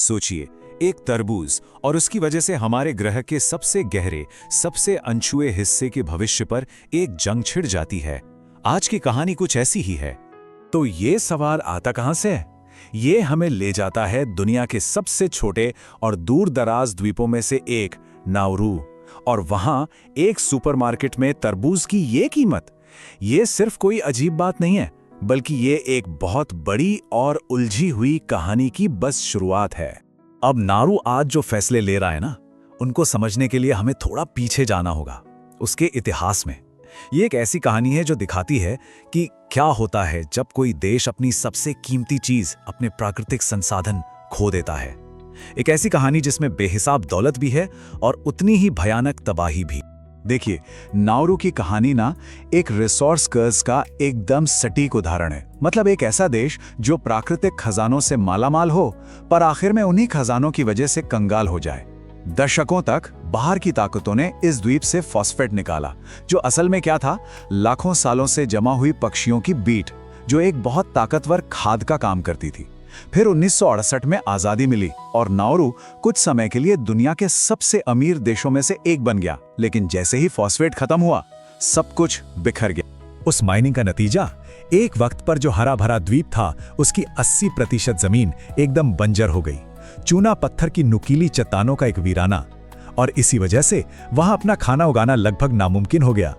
सोचिए, एक तरबूज और उसकी वजह से हमारे ग्रह के सबसे गहरे, सबसे अनछुए हिस्से के भविष्य पर एक जंग छिड़ जाती है। आज की कहानी कुछ ऐसी ही है। तो ये सवाल आता कहां से है? ये हमें ले जाता है दुनिया के सबसे छोटे और दूर दराज द्वीपों में से एक, नाउरू। और वहां एक सुपरमार्केट में तरबूज की ये कीमत, ये सिर्फ कोई अजीब बात नहीं है, बल्कि ये एक बहुत बड़ी और उलझी हुई कहानी की बस शुरुआत है। अब नारू आज जो फैसले ले रहा है ना, उनको समझने के लिए हमें थोड़ा पीछे जाना होगा, उसके इतिहास में। ये एक ऐसी कहानी है जो दिखाती है कि क्या होता है जब कोई देश अपनी सबसे कीमती चीज, अपने प्राकृतिक संसाधन खो देता है। एक ऐसी कहानी जिसमें बेहिसाब दौलत भी है और उतनी ही भयानक तबाही भी। देखिए, नाउरू की कहानी ना एक रिसोर्स कर्ज का एकदम सटीक उदाहरण है। मतलब एक ऐसा देश जो प्राकृतिक खजानों से मालामाल हो, पर आखिर में उन्हीं खजानों की वजह से कंगाल हो जाए। दशकों तक बाहर की ताकतों ने इस द्वीप से फॉस्फेट निकाला, जो असल में क्या था, लाखों सालों से जमा हुई पक्षियों की बीट, जो एक बहुत ताकतवर खाद का काम करती थी। फिर 1968 में आजादी मिली और नाउरू कुछ समय के लिए दुनिया के सबसे अमीर देशों में से एक बन गया। लेकिन जैसे ही फॉस्फेट खत्म हुआ, सब कुछ बिखर गया। उस माइनिंग का नतीजा, एक वक्त पर जो हरा भरा द्वीप था, उसकी 80% जमीन एकदम बंजर हो गई। चूना पत्थर की नुकीली चट्टानों का एक वीराना, और इसी वजह से वहां अपना खाना उगाना लगभग नामुमकिन हो गया।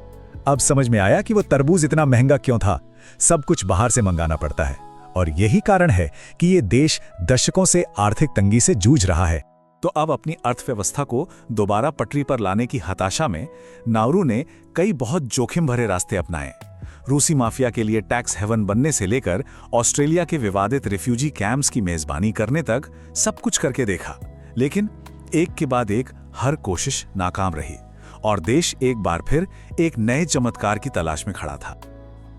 अब समझ में आया कि वो तरबूज इतना महंगा क्यों था। सब कुछ बाहर से मंगाना पड़ता है, और यही कारण है कि ये देश दशकों से आर्थिक तंगी से जूझ रहा है। तो अब अपनी अर्थव्यवस्था को दोबारा पटरी पर लाने की हताशा में नाउरू ने कई बहुत जोखिम भरे रास्ते अपनाए। रूसी माफिया के लिए टैक्स हेवन बनने से लेकर ऑस्ट्रेलिया के विवादित रिफ्यूजी कैंप्स की मेजबानी करने तक सब कुछ करके देखा। लेकिन एक के बाद एक हर कोशिश नाकाम रही, और देश एक बार फिर एक नए चमत्कार की तलाश में खड़ा था।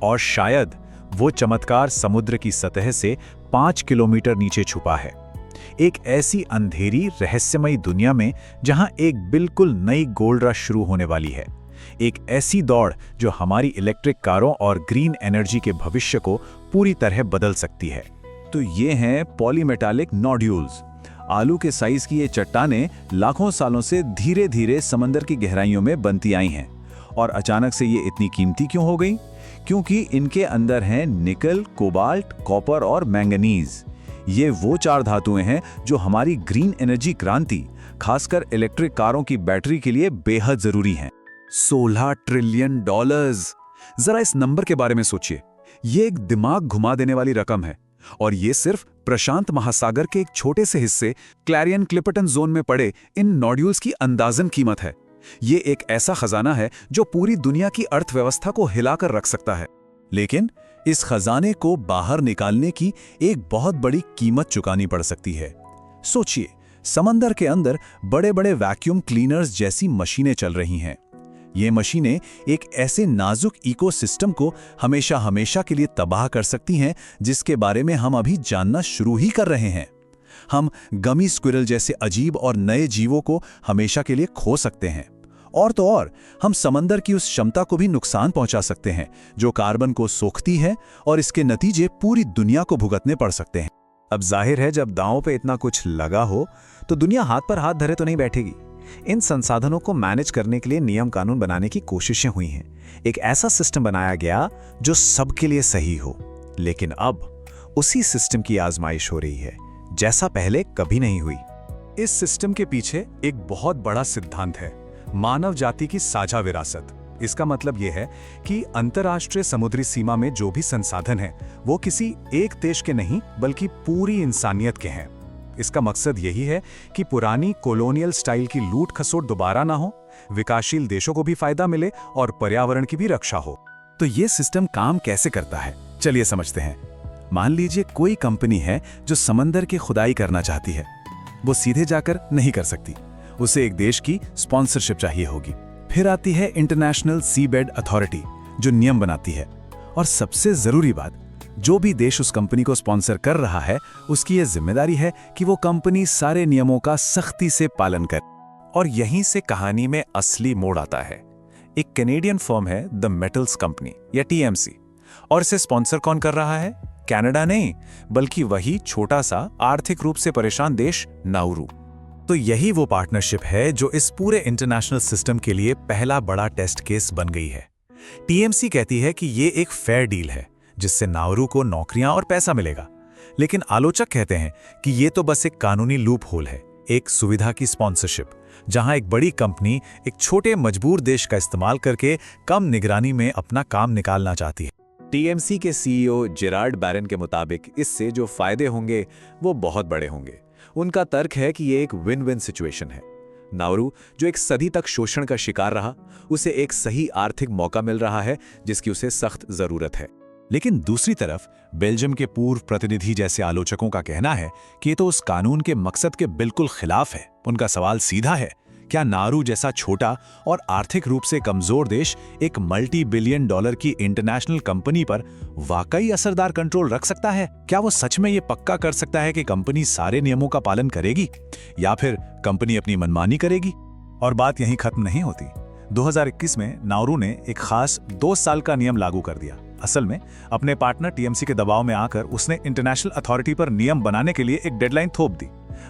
और शायद वो चमत्कार समुद्र की सतह से 5 किलोमीटर नीचे छुपा है। एक ऐसी अंधेरी रहस्यमयी दुनिया में जहां एक बिल्कुल नई गोल्ड रश शुरू होने वाली है। एक ऐसी दौड़ जो हमारी इलेक्ट्रिक कारों और ग्रीन एनर्जी के भविष्य को पूरी तरह बदल सकती है। तो ये हैं पॉलीमेटालिक नोड्यूल्स। आलू के साइज की ये चट्टानें लाखों सालों से धीरे धीरे समंदर की गहराइयों में बनती आई हैं। और अचानक से ये इतनी कीमती क्यों हो गई? क्योंकि इनके अंदर हैं निकल, कोबाल्ट, कॉपर और मैंगनीज। ये वो 4 धातुएं हैं जो हमारी ग्रीन एनर्जी क्रांति, खासकर इलेक्ट्रिक कारों की बैटरी के लिए बेहद जरूरी हैं। $16 ट्रिलियन। जरा इस नंबर के बारे में सोचिए। ये एक दिमाग घुमा देने वाली रकम है, और ये सिर्फ प्रशांत महासागर के एक छोटे से हिस्से, क्लैरियन क्लिपर्टन जोन में पड़े इन नोड्यूल्स की अंदाजन कीमत है। ये एक ऐसा खजाना है जो पूरी दुनिया की अर्थव्यवस्था को हिलाकर रख सकता है। लेकिन इस खजाने को बाहर निकालने की एक बहुत बड़ी कीमत चुकानी पड़ सकती है। सोचिए, समंदर के अंदर बड़े बड़े वैक्यूम क्लीनर्स जैसी मशीनें चल रही हैं। ये मशीनें एक ऐसे नाजुक इकोसिस्टम को हमेशा हमेशा के लिए तबाह कर सकती हैं, जिसके बारे में हम अभी जानना शुरू ही कर रहे हैं। हम गमी स्क्विरल जैसे अजीब और नए जीवों को हमेशा के लिए खो सकते हैं। और तो और, हम समंदर की उस क्षमता को भी नुकसान पहुंचा सकते हैं जो कार्बन को सोखती है, और इसके नतीजे पूरी दुनिया को भुगतने पड़ सकते हैं। अब जाहिर है, जब दांव पे इतना कुछ लगा हो तो दुनिया हाथ पर हाथ धरे तो नहीं बैठेगी। इन संसाधनों को मैनेज करने के लिए नियम कानून बनाने की कोशिशें हुई हैं। एक ऐसा सिस्टम बनाया गया जो सबके लिए सही हो। लेकिन अब उसी सिस्टम की आजमाइश हो रही है, जैसा पहले कभी नहीं हुई। इस सिस्टम के पीछे एक बहुत बड़ा सिद्धांत है, मानव जाति की साझा विरासत। इसका मतलब यह है कि अंतर्राष्ट्रीय समुद्री सीमा में जो भी संसाधन है, वो किसी एक देश के नहीं, बल्कि पूरी इंसानियत के हैं। इसका मकसद यही है कि पुरानी कॉलोनियल स्टाइल की लूट खसोट दोबारा ना हो, विकासशील देशों को भी फायदा मिले और पर्यावरण की भी रक्षा हो। तो ये सिस्टम काम कैसे करता है, चलिए समझते हैं। मान लीजिए कोई कंपनी है जो समंदर की खुदाई करना चाहती है। वो सीधे जाकर नहीं कर सकती, उसे एक देश की स्पॉन्सरशिप चाहिए होगी। फिर आती है इंटरनेशनल सीबेड अथॉरिटी, जो नियम बनाती है। और सबसे जरूरी बात, जो भी देश उस कंपनी को स्पॉन्सर कर रहा है, उसकी यह जिम्मेदारी है कि वो कंपनी सारे नियमों का सख्ती से पालन करे। और यहीं से कहानी में असली मोड़ आता है। एक कैनेडियन फर्म है द मेटल्स कंपनी या TMC, और इसे स्पॉन्सर कौन कर रहा है? कनाडा नहीं, बल्कि वही छोटा सा आर्थिक रूप से परेशान देश नाउरू। तो यही वो पार्टनरशिप है जो इस पूरे इंटरनेशनल सिस्टम के लिए पहला बड़ा टेस्ट केस बन गई है। टीएमसी कहती है कि ये एक फेयर डील है जिससे नाउरू को नौकरियां और पैसा मिलेगा, लेकिन आलोचक कहते हैं कि ये तो बस एक कानूनी लूप होल है, एक सुविधा की स्पॉन्सरशिप, जहां एक बड़ी कंपनी एक छोटे मजबूर देश का इस्तेमाल करके कम निगरानी में अपना काम निकालना चाहती है। टीएमसी के सीईओ जेरार्ड बैरन के मुताबिक इससे जो फायदे होंगे वो बहुत बड़े होंगे। उनका तर्क है कि ये एक विन विन सिचुएशन है। नाउरू, जो एक सदी तक शोषण का शिकार रहा, उसे एक सही आर्थिक मौका मिल रहा है जिसकी उसे सख्त जरूरत है। लेकिन दूसरी तरफ बेल्जियम के पूर्व प्रतिनिधि जैसे आलोचकों का कहना है कि ये तो उस कानून के मकसद के बिल्कुल खिलाफ है। उनका सवाल सीधा है, क्या नाउरू जैसा छोटा और आर्थिक रूप से कमजोर देश एक मल्टी बिलियन डॉलर की इंटरनेशनल कंपनी पर वाकई असरदार कंट्रोल रख सकता है? क्या वो सच में ये पक्का कर सकता है कि कंपनी सारे नियमों का पालन करेगी, या फिर कंपनी अपनी मनमानी करेगी? और बात यहीं खत्म नहीं होती। 2021 में नाउरू ने एक खास 2 साल का नियम लागू कर दिया। असल में अपने पार्टनर टीएमसी के दबाव में आकर उसने इंटरनेशनल अथॉरिटी पर नियम बनाने के लिए एक डेडलाइन थोप दी।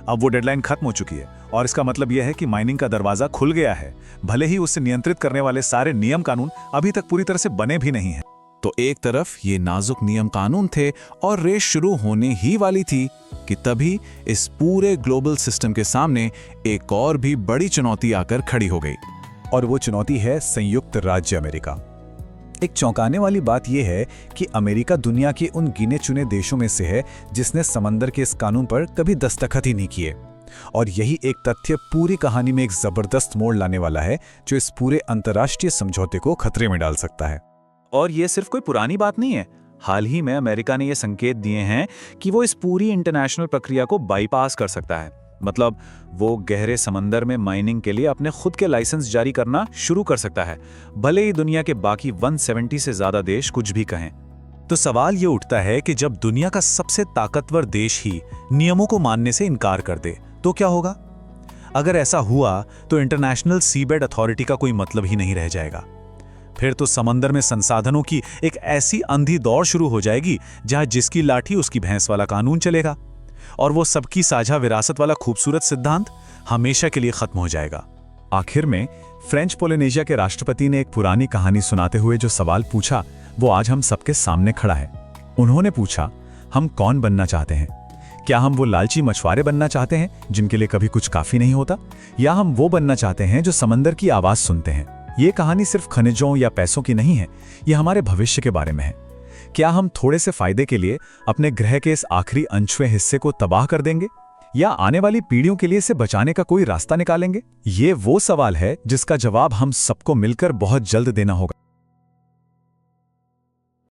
अब वो डेडलाइन खत्म हो चुकी है और इसका मतलब यह है कि माइनिंग का दरवाजा खुल गया है, भले ही उसे नियंत्रित करने वाले सारे नियम कानून अभी तक पूरी तरह से बने भी नहीं हैं। तो एक तरफ ये नाजुक नियम कानून थे और रेस शुरू होने ही वाली थी कि तभी इस पूरे ग्लोबल सिस्टम के सामने एक और भी बड़ी चुनौती आकर खड़ी हो गई। और वो चुनौती है संयुक्त राज्य अमेरिका। एक चौंकाने वाली बात यह है कि अमेरिका दुनिया के उन गिने चुने देशों में से है जिसने समंदर के इस कानून पर कभी दस्तखत ही नहीं किए। और यही एक तथ्य पूरी कहानी में एक जबरदस्त मोड़ लाने वाला है जो इस पूरे अंतर्राष्ट्रीय समझौते को खतरे में डाल सकता है। और ये सिर्फ कोई पुरानी बात नहीं है। हाल ही में अमेरिका ने ये संकेत दिए हैं कि वो इस पूरी इंटरनेशनल प्रक्रिया को बाईपास कर सकता है। मतलब वो गहरे समंदर में माइनिंग के लिए अपने खुद के लाइसेंस जारी करना शुरू कर सकता है, भले ही दुनिया के बाकी 170 से ज्यादा देश कुछ भी कहें। तो सवाल ये उठता है कि जब दुनिया का सबसे ताकतवर देश ही नियमों को मानने से इनकार कर दे तो क्या होगा? अगर ऐसा हुआ तो इंटरनेशनल सीबेड अथॉरिटी का कोई मतलब ही नहीं रह जाएगा। फिर तो समंदर में संसाधनों की एक ऐसी अंधी दौड़ शुरू हो जाएगी जहां जिसकी लाठी उसकी भैंस वाला कानून चलेगा, और वो सबकी साझा विरासत वाला खूबसूरत सिद्धांत हमेशा के लिए खत्म हो जाएगा। आखिर में फ्रेंच पोलिनेशिया के राष्ट्रपति ने एक पुरानी कहानी सुनाते हुए जो सवाल पूछा वो आज हम सबके सामने खड़ा है। उन्होंने पूछा, हम कौन बनना चाहते हैं? क्या हम वो लालची मछुआरे बनना चाहते हैं जिनके लिए कभी कुछ काफी नहीं होता, या हम वो बनना चाहते हैं जो समंदर की आवाज सुनते हैं? ये कहानी सिर्फ खनिजों या पैसों की नहीं है, ये हमारे भविष्य के बारे में है। क्या हम थोड़े से फायदे के लिए अपने ग्रह के इस आखिरी अनछुए हिस्से को तबाह कर देंगे, या आने वाली पीढ़ियों के लिए इसे बचाने का कोई रास्ता निकालेंगे? ये वो सवाल है जिसका जवाब हम सबको मिलकर बहुत जल्द देना होगा।